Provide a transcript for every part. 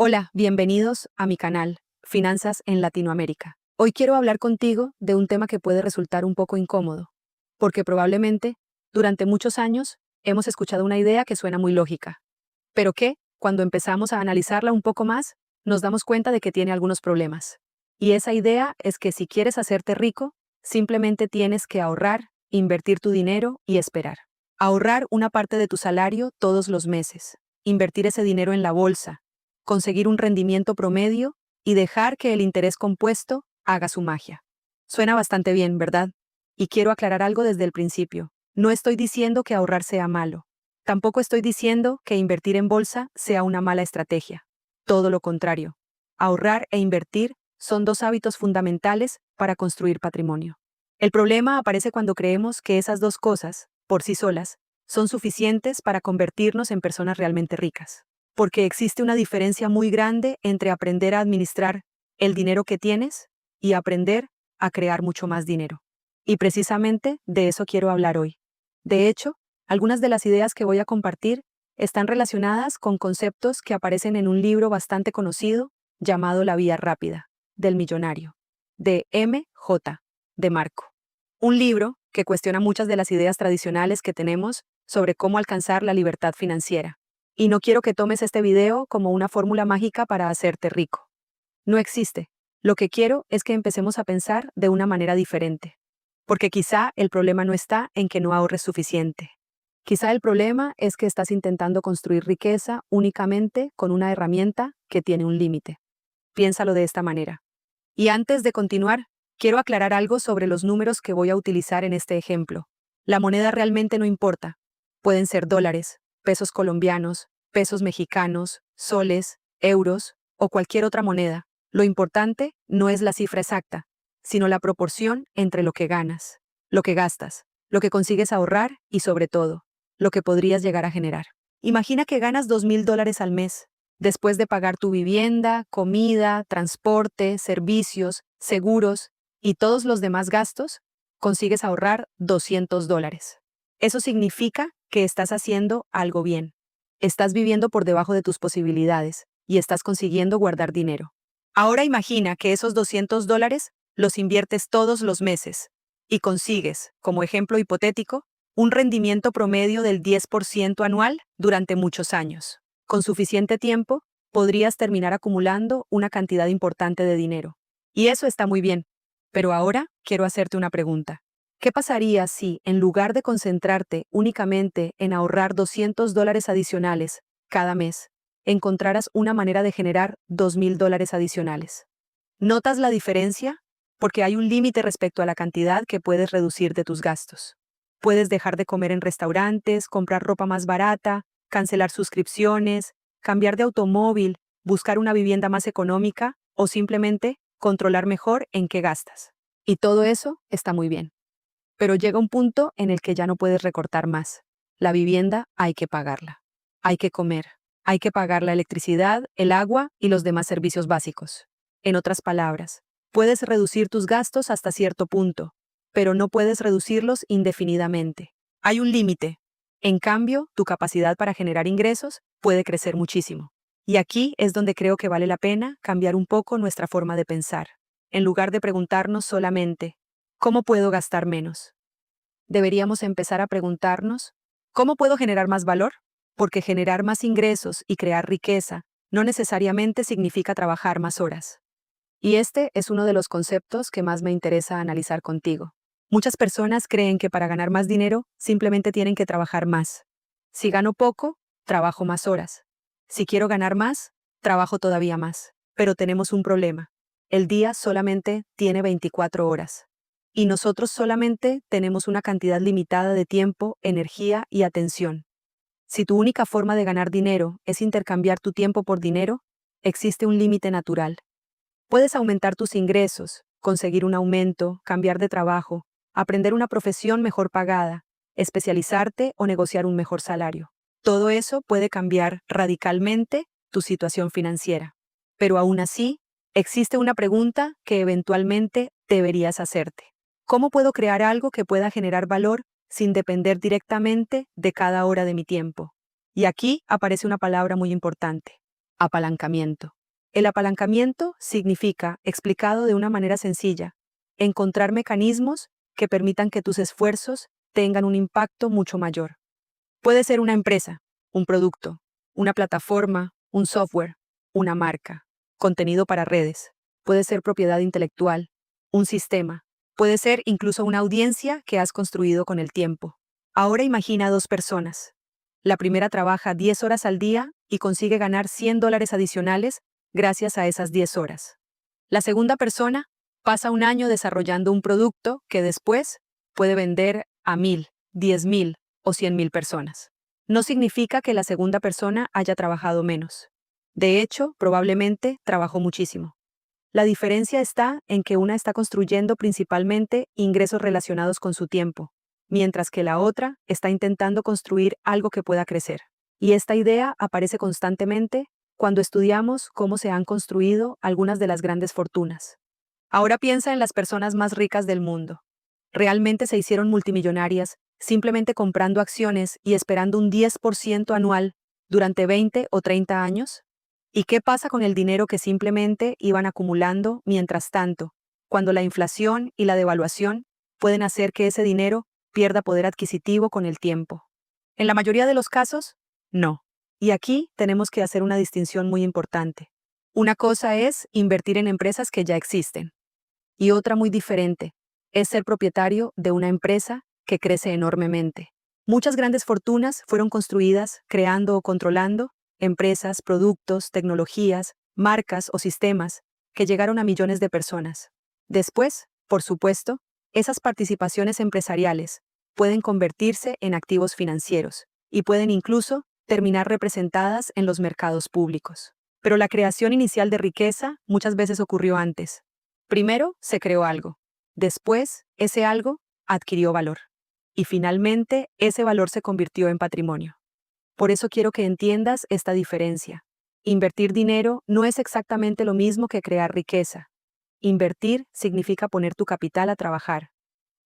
Hola, bienvenidos a mi canal, Finanzas en Latinoamérica. Hoy quiero hablar contigo de un tema que puede resultar un poco incómodo, porque probablemente, durante muchos años, hemos escuchado una idea que suena muy lógica, pero que, cuando empezamos a analizarla un poco más, nos damos cuenta de que tiene algunos problemas. Y esa idea es que si quieres hacerte rico, simplemente tienes que ahorrar, invertir tu dinero y esperar. Ahorrar una parte de tu salario todos los meses, invertir ese dinero en la bolsa, conseguir un rendimiento promedio y dejar que el interés compuesto haga su magia. Suena bastante bien, ¿verdad? Y quiero aclarar algo desde el principio. No estoy diciendo que ahorrar sea malo. Tampoco estoy diciendo que invertir en bolsa sea una mala estrategia. Todo lo contrario. Ahorrar e invertir son dos hábitos fundamentales para construir patrimonio. El problema aparece cuando creemos que esas dos cosas, por sí solas, son suficientes para convertirnos en personas realmente ricas. Porque existe una diferencia muy grande entre aprender a administrar el dinero que tienes y aprender a crear mucho más dinero. Y precisamente de eso quiero hablar hoy. De hecho, algunas de las ideas que voy a compartir están relacionadas con conceptos que aparecen en un libro bastante conocido llamado La Vía Rápida, del Millonario, de M.J. de Marco. Un libro que cuestiona muchas de las ideas tradicionales que tenemos sobre cómo alcanzar la libertad financiera. Y no quiero que tomes este video como una fórmula mágica para hacerte rico. No existe. Lo que quiero es que empecemos a pensar de una manera diferente. Porque quizá el problema no está en que no ahorres suficiente. Quizá el problema es que estás intentando construir riqueza únicamente con una herramienta que tiene un límite. Piénsalo de esta manera. Y antes de continuar, quiero aclarar algo sobre los números que voy a utilizar en este ejemplo. La moneda realmente no importa. Pueden ser dólares, pesos colombianos, pesos mexicanos, soles, euros o cualquier otra moneda. Lo importante no es la cifra exacta, sino la proporción entre lo que ganas, lo que gastas, lo que consigues ahorrar y, sobre todo, lo que podrías llegar a generar. Imagina que ganas $2,000 al mes, después de pagar tu vivienda, comida, transporte, servicios, seguros y todos los demás gastos, consigues ahorrar $200. Eso significa que estás haciendo algo bien. Estás viviendo por debajo de tus posibilidades y estás consiguiendo guardar dinero. Ahora imagina que esos $200 los inviertes todos los meses y consigues, como ejemplo hipotético, un rendimiento promedio del 10% anual durante muchos años. Con suficiente tiempo, podrías terminar acumulando una cantidad importante de dinero. Y eso está muy bien. Pero ahora quiero hacerte una pregunta. ¿Qué pasaría si, en lugar de concentrarte únicamente en ahorrar $200 adicionales cada mes, encontraras una manera de generar $2,000 adicionales? ¿Notas la diferencia? Porque hay un límite respecto a la cantidad que puedes reducir de tus gastos. Puedes dejar de comer en restaurantes, comprar ropa más barata, cancelar suscripciones, cambiar de automóvil, buscar una vivienda más económica o simplemente controlar mejor en qué gastas. Y todo eso está muy bien. Pero llega un punto en el que ya no puedes recortar más. La vivienda hay que pagarla. Hay que comer. Hay que pagar la electricidad, el agua y los demás servicios básicos. En otras palabras, puedes reducir tus gastos hasta cierto punto, pero no puedes reducirlos indefinidamente. Hay un límite. En cambio, tu capacidad para generar ingresos puede crecer muchísimo. Y aquí es donde creo que vale la pena cambiar un poco nuestra forma de pensar. En lugar de preguntarnos solamente, ¿cómo puedo gastar menos? Deberíamos empezar a preguntarnos, ¿cómo puedo generar más valor? Porque generar más ingresos y crear riqueza no necesariamente significa trabajar más horas. Y este es uno de los conceptos que más me interesa analizar contigo. Muchas personas creen que para ganar más dinero simplemente tienen que trabajar más. Si gano poco, trabajo más horas. Si quiero ganar más, trabajo todavía más. Pero tenemos un problema. El día solamente tiene 24 horas. Y nosotros solamente tenemos una cantidad limitada de tiempo, energía y atención. Si tu única forma de ganar dinero es intercambiar tu tiempo por dinero, existe un límite natural. Puedes aumentar tus ingresos, conseguir un aumento, cambiar de trabajo, aprender una profesión mejor pagada, especializarte o negociar un mejor salario. Todo eso puede cambiar radicalmente tu situación financiera. Pero aún así, existe una pregunta que eventualmente deberías hacerte. ¿Cómo puedo crear algo que pueda generar valor sin depender directamente de cada hora de mi tiempo? Y aquí aparece una palabra muy importante: Apalancamiento. El apalancamiento significa, explicado de una manera sencilla, encontrar mecanismos que permitan que tus esfuerzos tengan un impacto mucho mayor. Puede ser una empresa, un producto, una plataforma, un software, una marca, contenido para redes. Puede ser propiedad intelectual, un sistema. Puede ser incluso una audiencia que has construido con el tiempo. Ahora imagina dos personas. La primera trabaja 10 horas al día y consigue ganar $100 adicionales gracias a esas 10 horas. La segunda persona pasa un año desarrollando un producto que después puede vender a 1,000, 10,000 o 100,000 personas. No significa que la segunda persona haya trabajado menos. De hecho, probablemente trabajó muchísimo. La diferencia está en que una está construyendo principalmente ingresos relacionados con su tiempo, mientras que la otra está intentando construir algo que pueda crecer. Y esta idea aparece constantemente cuando estudiamos cómo se han construido algunas de las grandes fortunas. Ahora piensa en las personas más ricas del mundo. ¿Realmente se hicieron multimillonarias simplemente comprando acciones y esperando un 10% anual durante 20 o 30 años? ¿Y qué pasa con el dinero que simplemente iban acumulando mientras tanto, cuando la inflación y la devaluación pueden hacer que ese dinero pierda poder adquisitivo con el tiempo? En la mayoría de los casos, no. Y aquí tenemos que hacer una distinción muy importante. Una cosa es invertir en empresas que ya existen, y otra muy diferente es ser propietario de una empresa que crece enormemente. Muchas grandes fortunas fueron construidas creando o controlando empresas, productos, tecnologías, marcas o sistemas que llegaron a millones de personas. Después, por supuesto, esas participaciones empresariales pueden convertirse en activos financieros y pueden incluso terminar representadas en los mercados públicos. Pero la creación inicial de riqueza muchas veces ocurrió antes. Primero se creó algo, después ese algo adquirió valor y finalmente ese valor se convirtió en patrimonio. Por eso quiero que entiendas esta diferencia. Invertir dinero no es exactamente lo mismo que crear riqueza. Invertir significa poner tu capital a trabajar.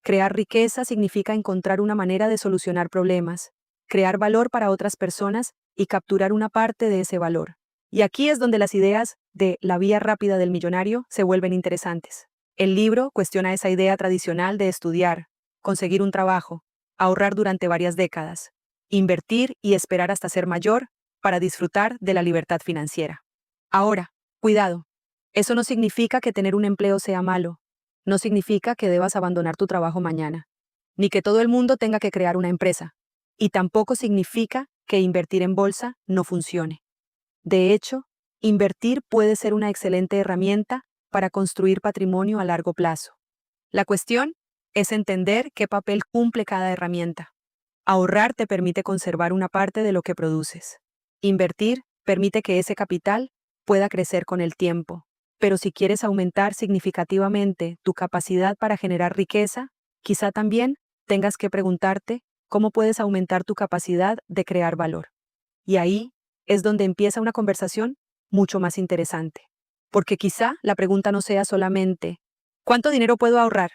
Crear riqueza significa encontrar una manera de solucionar problemas, crear valor para otras personas y capturar una parte de ese valor. Y aquí es donde las ideas de la vía rápida del millonario se vuelven interesantes. El libro cuestiona esa idea tradicional de estudiar, conseguir un trabajo, ahorrar durante varias décadas, invertir y esperar hasta ser mayor para disfrutar de la libertad financiera. Ahora, cuidado, eso no significa que tener un empleo sea malo, no significa que debas abandonar tu trabajo mañana, ni que todo el mundo tenga que crear una empresa, y tampoco significa que invertir en bolsa no funcione. De hecho, invertir puede ser una excelente herramienta para construir patrimonio a largo plazo. La cuestión es entender qué papel cumple cada herramienta. Ahorrar te permite conservar una parte de lo que produces. Invertir permite que ese capital pueda crecer con el tiempo. Pero si quieres aumentar significativamente tu capacidad para generar riqueza, quizá también tengas que preguntarte cómo puedes aumentar tu capacidad de crear valor. Y ahí es donde empieza una conversación mucho más interesante. Porque quizá la pregunta no sea solamente ¿cuánto dinero puedo ahorrar?,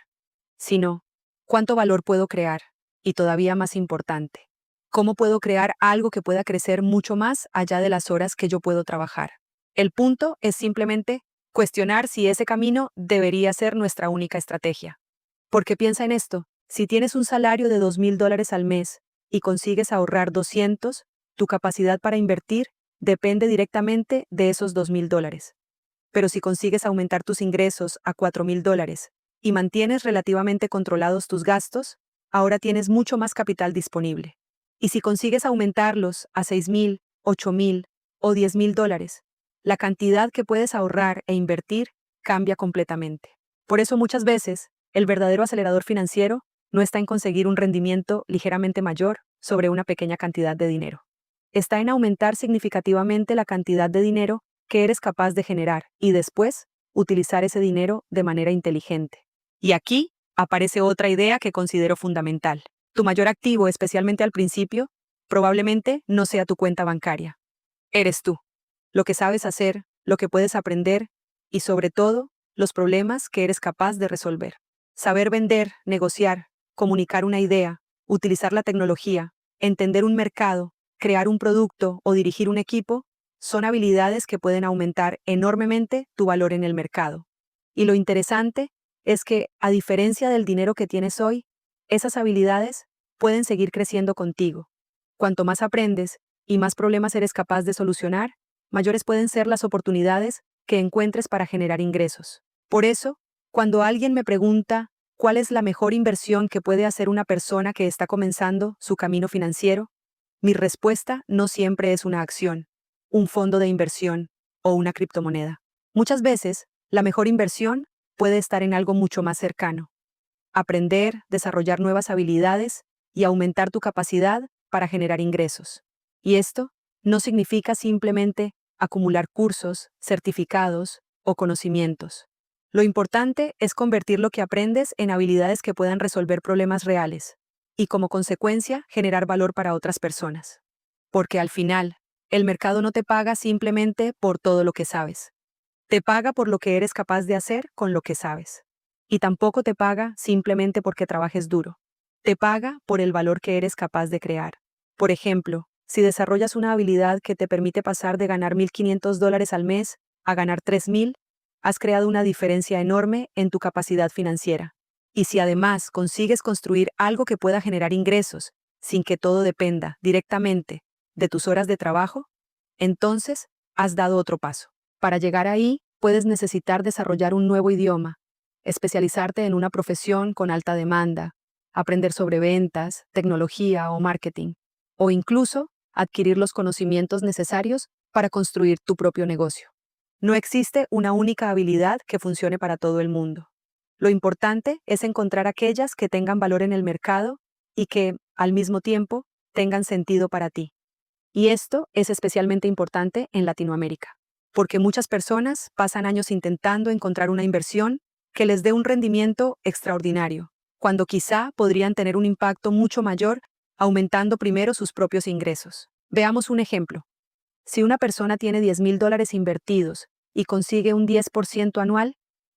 sino ¿cuánto valor puedo crear? Y todavía más importante, ¿cómo puedo crear algo que pueda crecer mucho más allá de las horas que yo puedo trabajar? El punto es simplemente cuestionar si ese camino debería ser nuestra única estrategia. Porque piensa en esto, si tienes un salario de $2,000 al mes y consigues ahorrar 200, tu capacidad para invertir depende directamente de esos $2,000. Pero si consigues aumentar tus ingresos a $4,000 y mantienes relativamente controlados tus gastos, ahora tienes mucho más capital disponible. Y si consigues aumentarlos a 6,000, 8,000 o $10,000, la cantidad que puedes ahorrar e invertir cambia completamente. Por eso muchas veces, el verdadero acelerador financiero no está en conseguir un rendimiento ligeramente mayor sobre una pequeña cantidad de dinero. Está en aumentar significativamente la cantidad de dinero que eres capaz de generar y después utilizar ese dinero de manera inteligente. Y aquí aparece otra idea que considero fundamental. Tu mayor activo, especialmente al principio, probablemente no sea tu cuenta bancaria. Eres tú. Lo que sabes hacer, lo que puedes aprender y, sobre todo, los problemas que eres capaz de resolver. Saber vender, negociar, comunicar una idea, utilizar la tecnología, entender un mercado, crear un producto o dirigir un equipo son habilidades que pueden aumentar enormemente tu valor en el mercado. Y lo interesante es que, a diferencia del dinero que tienes hoy, esas habilidades pueden seguir creciendo contigo. Cuanto más aprendes y más problemas eres capaz de solucionar, mayores pueden ser las oportunidades que encuentres para generar ingresos. Por eso, cuando alguien me pregunta cuál es la mejor inversión que puede hacer una persona que está comenzando su camino financiero, mi respuesta no siempre es una acción, un fondo de inversión o una criptomoneda. Muchas veces, la mejor inversión puede estar en algo mucho más cercano. Aprender, desarrollar nuevas habilidades y aumentar tu capacidad para generar ingresos. Y esto no significa simplemente acumular cursos, certificados o conocimientos. Lo importante es convertir lo que aprendes en habilidades que puedan resolver problemas reales y, como consecuencia, generar valor para otras personas. Porque al final, el mercado no te paga simplemente por todo lo que sabes. Te paga por lo que eres capaz de hacer con lo que sabes. Y tampoco te paga simplemente porque trabajes duro. Te paga por el valor que eres capaz de crear. Por ejemplo, si desarrollas una habilidad que te permite pasar de ganar $1,500 al mes a ganar 3,000, has creado una diferencia enorme en tu capacidad financiera. Y si además consigues construir algo que pueda generar ingresos, sin que todo dependa directamente de tus horas de trabajo, entonces has dado otro paso. Para llegar ahí, puedes necesitar desarrollar un nuevo idioma, especializarte en una profesión con alta demanda, aprender sobre ventas, tecnología o marketing, o incluso adquirir los conocimientos necesarios para construir tu propio negocio. No existe una única habilidad que funcione para todo el mundo. Lo importante es encontrar aquellas que tengan valor en el mercado y que, al mismo tiempo, tengan sentido para ti. Y esto es especialmente importante en Latinoamérica, porque muchas personas pasan años intentando encontrar una inversión que les dé un rendimiento extraordinario, cuando quizá podrían tener un impacto mucho mayor aumentando primero sus propios ingresos. Veamos un ejemplo. Si una persona tiene $10,000 invertidos y consigue un 10% anual,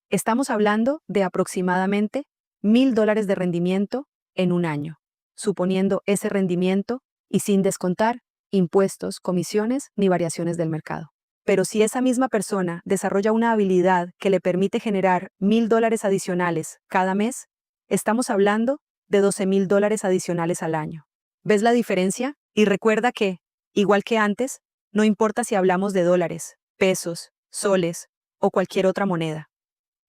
estamos hablando de aproximadamente $1,000 de rendimiento en un año, suponiendo ese rendimiento y sin descontar impuestos, comisiones ni variaciones del mercado. Pero si esa misma persona desarrolla una habilidad que le permite generar $1,000 adicionales cada mes, estamos hablando de $12,000 adicionales al año. ¿Ves la diferencia? Y recuerda que, igual que antes, no importa si hablamos de dólares, pesos, soles o cualquier otra moneda.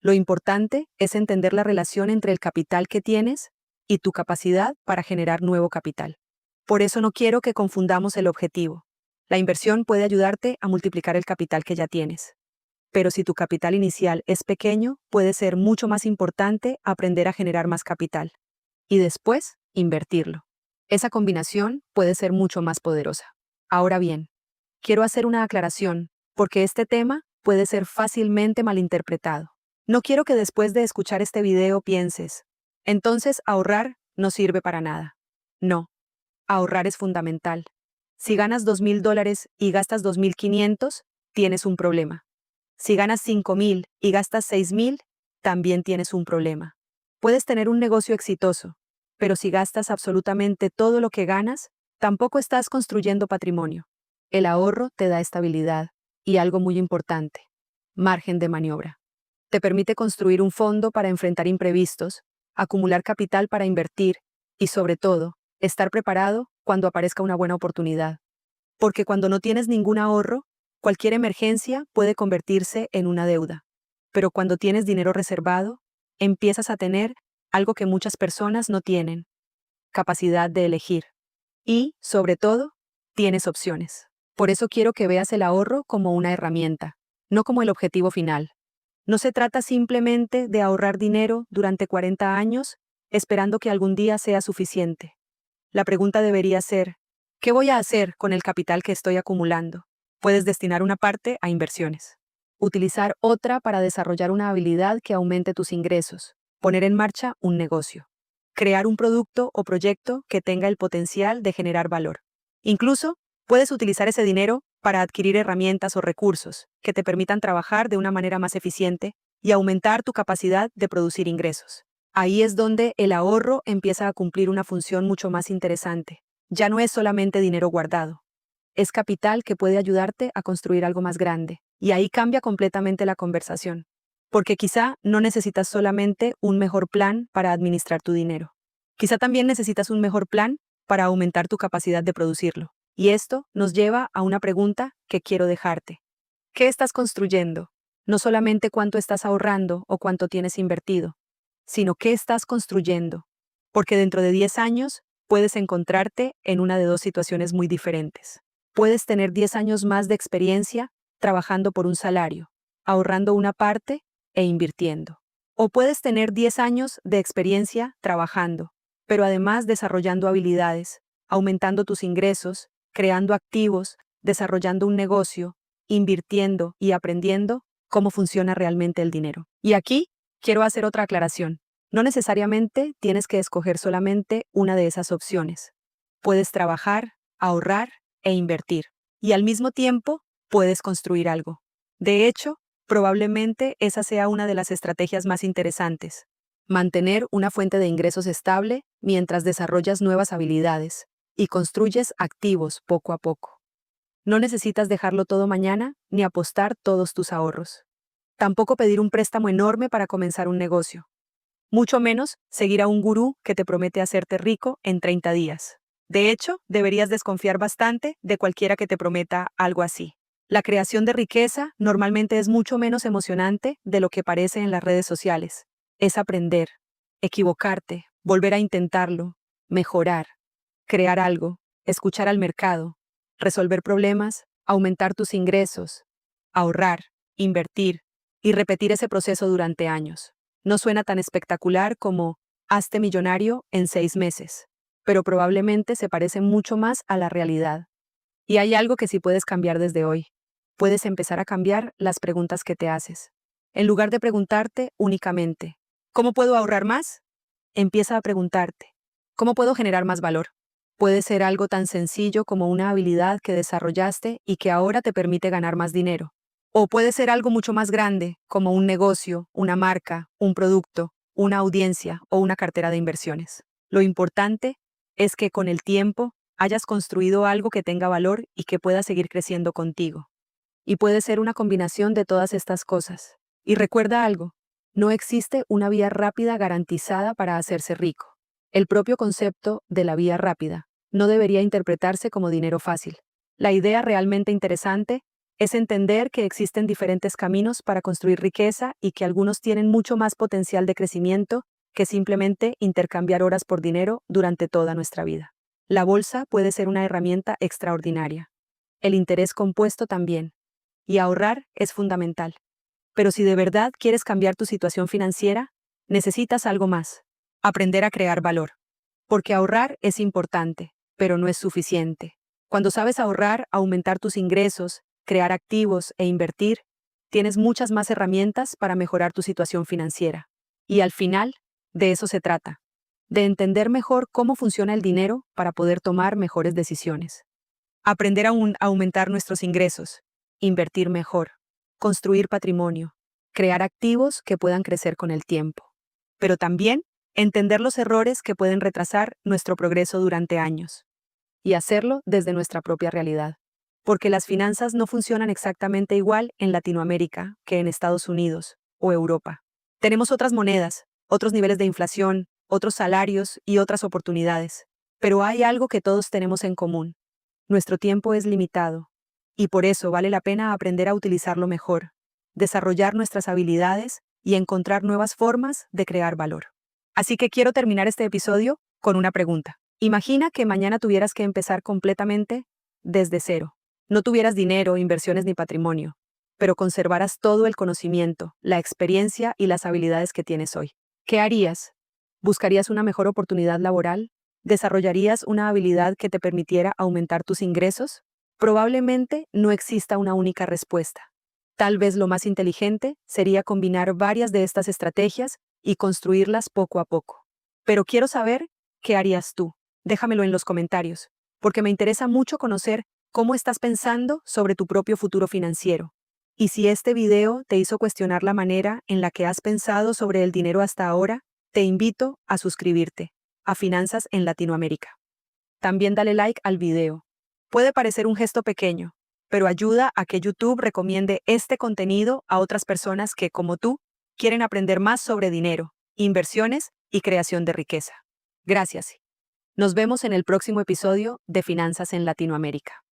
Lo importante es entender la relación entre el capital que tienes y tu capacidad para generar nuevo capital. Por eso no quiero que confundamos el objetivo. La inversión puede ayudarte a multiplicar el capital que ya tienes. Pero si tu capital inicial es pequeño, puede ser mucho más importante aprender a generar más capital y después invertirlo. Esa combinación puede ser mucho más poderosa. Ahora bien, quiero hacer una aclaración, porque este tema puede ser fácilmente malinterpretado. No quiero que después de escuchar este video pienses, entonces ahorrar no sirve para nada. No, ahorrar es fundamental. Si ganas $2,000 y gastas 2,500, tienes un problema. Si ganas 5,000 y gastas 6,000, también tienes un problema. Puedes tener un negocio exitoso, pero si gastas absolutamente todo lo que ganas, tampoco estás construyendo patrimonio. El ahorro te da estabilidad y algo muy importante, margen de maniobra. Te permite construir un fondo para enfrentar imprevistos, acumular capital para invertir y, sobre todo, estar preparado cuando aparezca una buena oportunidad. Porque cuando no tienes ningún ahorro, cualquier emergencia puede convertirse en una deuda. Pero cuando tienes dinero reservado, empiezas a tener algo que muchas personas no tienen: capacidad de elegir. Y, sobre todo, tienes opciones. Por eso quiero que veas el ahorro como una herramienta, no como el objetivo final. No se trata simplemente de ahorrar dinero durante 40 años, esperando que algún día sea suficiente. La pregunta debería ser: ¿qué voy a hacer con el capital que estoy acumulando? Puedes destinar una parte a inversiones, utilizar otra para desarrollar una habilidad que aumente tus ingresos, poner en marcha un negocio, crear un producto o proyecto que tenga el potencial de generar valor. Incluso, puedes utilizar ese dinero para adquirir herramientas o recursos que te permitan trabajar de una manera más eficiente y aumentar tu capacidad de producir ingresos. Ahí es donde el ahorro empieza a cumplir una función mucho más interesante. Ya no es solamente dinero guardado. es capital que puede ayudarte a construir algo más grande. Y ahí cambia completamente la conversación. Porque quizá no necesitas solamente un mejor plan para administrar tu dinero. Quizá también necesitas un mejor plan para aumentar tu capacidad de producirlo. Y esto nos lleva a una pregunta que quiero dejarte. ¿Qué estás construyendo? No solamente cuánto estás ahorrando o cuánto tienes invertido, sino qué estás construyendo. Porque dentro de 10 años puedes encontrarte en una de dos situaciones muy diferentes. Puedes tener 10 años más de experiencia trabajando por un salario, ahorrando una parte e invirtiendo. O puedes tener 10 años de experiencia trabajando, pero además desarrollando habilidades, aumentando tus ingresos, creando activos, desarrollando un negocio, invirtiendo y aprendiendo cómo funciona realmente el dinero. Y aquí quiero hacer otra aclaración. No necesariamente tienes que escoger solamente una de esas opciones. Puedes trabajar, ahorrar e invertir. Y al mismo tiempo, puedes construir algo. De hecho, probablemente esa sea una de las estrategias más interesantes. Mantener una fuente de ingresos estable mientras desarrollas nuevas habilidades y construyes activos poco a poco. No necesitas dejarlo todo mañana ni apostar todos tus ahorros. Tampoco pedir un préstamo enorme para comenzar un negocio. Mucho menos seguir a un gurú que te promete hacerte rico en 30 días. De hecho, deberías desconfiar bastante de cualquiera que te prometa algo así. La creación de riqueza normalmente es mucho menos emocionante de lo que parece en las redes sociales. Es aprender, equivocarte, volver a intentarlo, mejorar, crear algo, escuchar al mercado, resolver problemas, aumentar tus ingresos, ahorrar, invertir y repetir ese proceso durante años. No suena tan espectacular como hazte millonario en 6 meses, pero probablemente se parece mucho más a la realidad. Y hay algo que sí puedes cambiar desde hoy. Puedes empezar a cambiar las preguntas que te haces. En lugar de preguntarte únicamente, ¿cómo puedo ahorrar más? Empieza a preguntarte, ¿cómo puedo generar más valor? Puede ser algo tan sencillo como una habilidad que desarrollaste y que ahora te permite ganar más dinero. O puede ser algo mucho más grande, como un negocio, una marca, un producto, una audiencia o una cartera de inversiones. Lo importante es que con el tiempo hayas construido algo que tenga valor y que pueda seguir creciendo contigo. Y puede ser una combinación de todas estas cosas. Y recuerda algo, no existe una vía rápida garantizada para hacerse rico. El propio concepto de la vía rápida no debería interpretarse como dinero fácil. La idea realmente interesante es entender que existen diferentes caminos para construir riqueza y que algunos tienen mucho más potencial de crecimiento que simplemente intercambiar horas por dinero durante toda nuestra vida. La bolsa puede ser una herramienta extraordinaria. El interés compuesto también. Y ahorrar es fundamental. Pero si de verdad quieres cambiar tu situación financiera, necesitas algo más. Aprender a crear valor. Porque ahorrar es importante, pero no es suficiente. Cuando sabes ahorrar, aumentar tus ingresos, crear activos e invertir, tienes muchas más herramientas para mejorar tu situación financiera. Y al final, de eso se trata. De entender mejor cómo funciona el dinero para poder tomar mejores decisiones. Aprender a aumentar nuestros ingresos, invertir mejor, construir patrimonio, crear activos que puedan crecer con el tiempo. Pero también entender los errores que pueden retrasar nuestro progreso durante años y hacerlo desde nuestra propia realidad. Porque las finanzas no funcionan exactamente igual en Latinoamérica que en Estados Unidos o Europa. Tenemos otras monedas, otros niveles de inflación, otros salarios y otras oportunidades. Pero hay algo que todos tenemos en común. Nuestro tiempo es limitado, y por eso vale la pena aprender a utilizarlo mejor, desarrollar nuestras habilidades y encontrar nuevas formas de crear valor. Así que quiero terminar este episodio con una pregunta. Imagina que mañana tuvieras que empezar completamente desde cero. No tuvieras dinero, inversiones ni patrimonio, pero conservaras todo el conocimiento, la experiencia y las habilidades que tienes hoy. ¿Qué harías? ¿Buscarías una mejor oportunidad laboral? ¿Desarrollarías una habilidad que te permitiera aumentar tus ingresos? Probablemente no exista una única respuesta. Tal vez lo más inteligente sería combinar varias de estas estrategias y construirlas poco a poco. Pero quiero saber qué harías tú. Déjamelo en los comentarios, porque me interesa mucho conocer cómo estás pensando sobre tu propio futuro financiero. Y si este video te hizo cuestionar la manera en la que has pensado sobre el dinero hasta ahora, te invito a suscribirte a Finanzas en Latinoamérica. También dale like al video, Puede parecer un gesto pequeño, pero ayuda a que YouTube recomiende este contenido a otras personas que, como tú, quieren aprender más sobre dinero, inversiones y creación de riqueza. Gracias. Nos vemos en el próximo episodio de Finanzas en Latinoamérica.